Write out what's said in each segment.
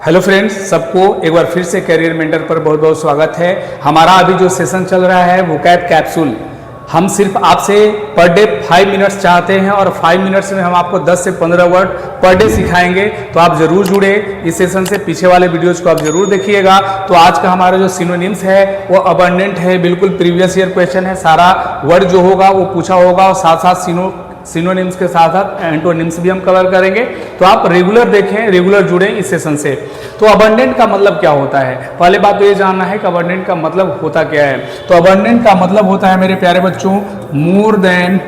Hello friends, सबको एक बार फिर से करियर मेंटर पर बहुत बहुत स्वागत है। हमारा अभी जो सेशन चल रहा है वोकैब कैप्सूल, हम सिर्फ आपसे पर डे 5 मिनट्स चाहते हैं और 5 मिनट्स में हम आपको 10 से 15 वर्ड पर डे सिखाएंगे। तो आप जरूर जुड़े इस सेशन से, पीछे वाले वीडियोज को आप जरूर देखिएगा। तो आज का हमारा जो सिनोनिम्स है वो अबंडेंट है, बिल्कुल प्रीवियस ईयर क्वेश्चन है। सारा वर्ड जो होगा वो पूछा होगा और साथ साथ सिनोनिम्स के साथ साथ एंटोनिम्स भी हम कवर करेंगे। तो आप रेगुलर देखें, रेगुलर जुड़ें इस सेशन से। तो अबंडेंट का मतलब क्या होता है? पहले बात तो ये जानना है कि अबंडेंट का मतलब होता क्या है। तो अबंडेंट का मतलब होता है मेरे प्यारे बच्चों, मोर देन,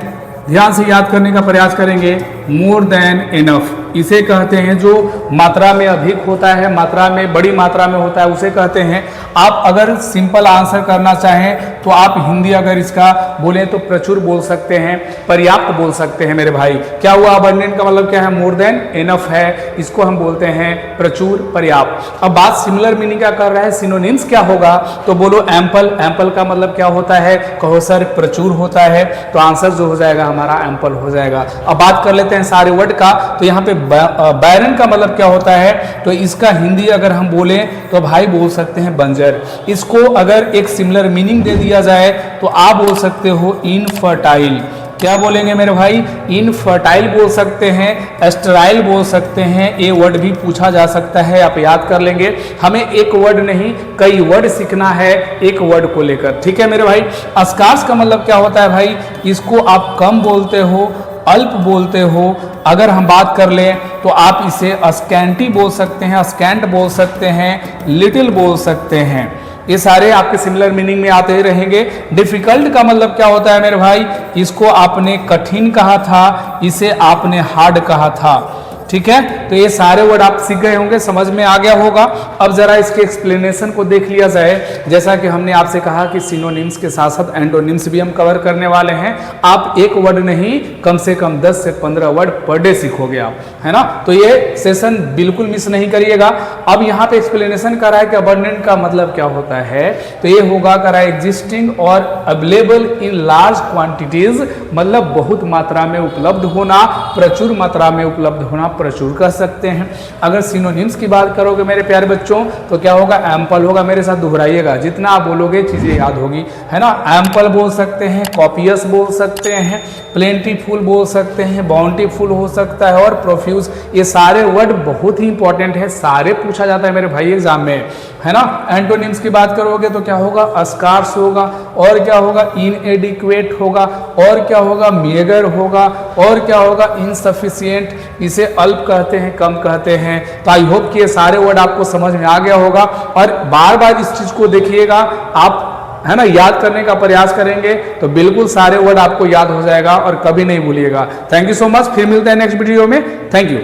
ध्यान से याद करने का प्रयास करेंगे, मोर देन इनफ। इसे कहते हैं जो मात्रा में अधिक होता है, मात्रा में बड़ी मात्रा में होता है, उसे कहते हैं। आप अगर सिंपल आंसर करना चाहें तो आप हिंदी अगर इसका बोलें तो प्रचुर बोल सकते हैं, पर्याप्त बोल सकते हैं मेरे भाई। क्या हुआ? अबंडेंट का मतलब क्या है? मोर देन इनफ है, इसको हम बोलते हैं प्रचुर, पर्याप्त। अब बात सिमिलर मीनिंग का कर रहा है, सिनोनिम्स क्या होगा? तो बोलो एम्पल। एम्पल का मतलब क्या होता है? कहो सर प्रचुर होता है। तो आंसर जो हो जाएगा हमारा एम्पल हो जाएगा। अब बात कर लेते हैं सारे वर्ड का। तो यहाँ पे बैरन का मतलब क्या होता है? तो इसका हिंदी अगर हम बोले तो भाई बोल सकते हैं बंजर। इसको अगर एक सिमिलर मीनिंग दे दिया जाए तो आप बोल सकते हो इनफर्टाइल। क्या बोलेंगे मेरे भाई? इनफर्टाइल बोल सकते हैं, स्टेराइल बोल सकते हैं। ये वर्ड भी पूछा जा सकता है, आप याद कर लेंगे। हमें एक वर्ड नहीं कई वर्ड सीखना है एक वर्ड को लेकर, ठीक है मेरे भाई। अस्कार्स का मतलब क्या होता है भाई? इसको आप कम बोलते हो, अल्प बोलते हो। अगर हम बात कर लें तो आप इसे स्कैंटी बोल सकते हैं, स्कैंट बोल सकते हैं, लिटिल बोल सकते हैं। ये सारे आपके सिमिलर मीनिंग में आते ही रहेंगे। डिफिकल्ट का मतलब क्या होता है मेरे भाई? इसको आपने कठिन कहा था, इसे आपने हार्ड कहा था, ठीक है। तो ये सारे वर्ड आप सीख गए होंगे, समझ में आ गया होगा। अब जरा इसके एक्सप्लेनेशन को देख लिया जाए। जैसा कि हमने आपसे कहा कि सिनोनिम्स के साथ साथ एंटोनिम्स भी हम कवर करने वाले हैं। आप एक वर्ड नहीं, कम से कम 10 से 15 वर्ड पर डे सीखोगे आप, है ना। तो ये सेशन बिल्कुल मिस नहीं करिएगा। अब यहाँ पे एक्सप्लेनेशन करा है कि अबंडेंट का मतलब क्या होता है। तो ये होगा करा एग्जिस्टिंग और अवेलेबल इन लार्ज क्वांटिटीज, मतलब बहुत मात्रा में उपलब्ध होना, प्रचुर मात्रा में उपलब्ध होना, प्रचुर कह सकते हैं। अगर सिनोनिम्स की बात करोगे मेरे प्यारे बच्चों तो क्या होगा? एम्पल होगा। मेरे साथ दोहराइएगा, जितना आप बोलोगे चीजें याद होगी, है ना। एम्पल बोल सकते हैं, कॉपियस बोल सकते हैं, प्लेंटीफुल बोल सकते हैं, बाउंटीफुल हो सकता है और प्रोफ्यूज। ये सारे वर्ड बहुत ही इंपॉर्टेंट है, सारे पूछा जाता है मेरे भाई एग्जाम में, है ना। एंटोनिम्स की बात करोगे तो क्या होगा? अस्कार्स होगा, और क्या होगा? इनएडिक्वेट होगा, और क्या होगा? मेगर होगा, और क्या होगा? इनसफिशिएंट। इसे अल्प कहते हैं, कम कहते हैं। तो आई होप कि ये सारे वर्ड आपको समझ में आ गया होगा। और बार बार इस चीज को देखिएगा आप, है ना, याद करने का प्रयास करेंगे तो बिल्कुल सारे वर्ड आपको याद हो जाएगा और कभी नहीं भूलिएगा। Thank you so much. फिर मिलते हैं नेक्स्ट वीडियो में। Thank you.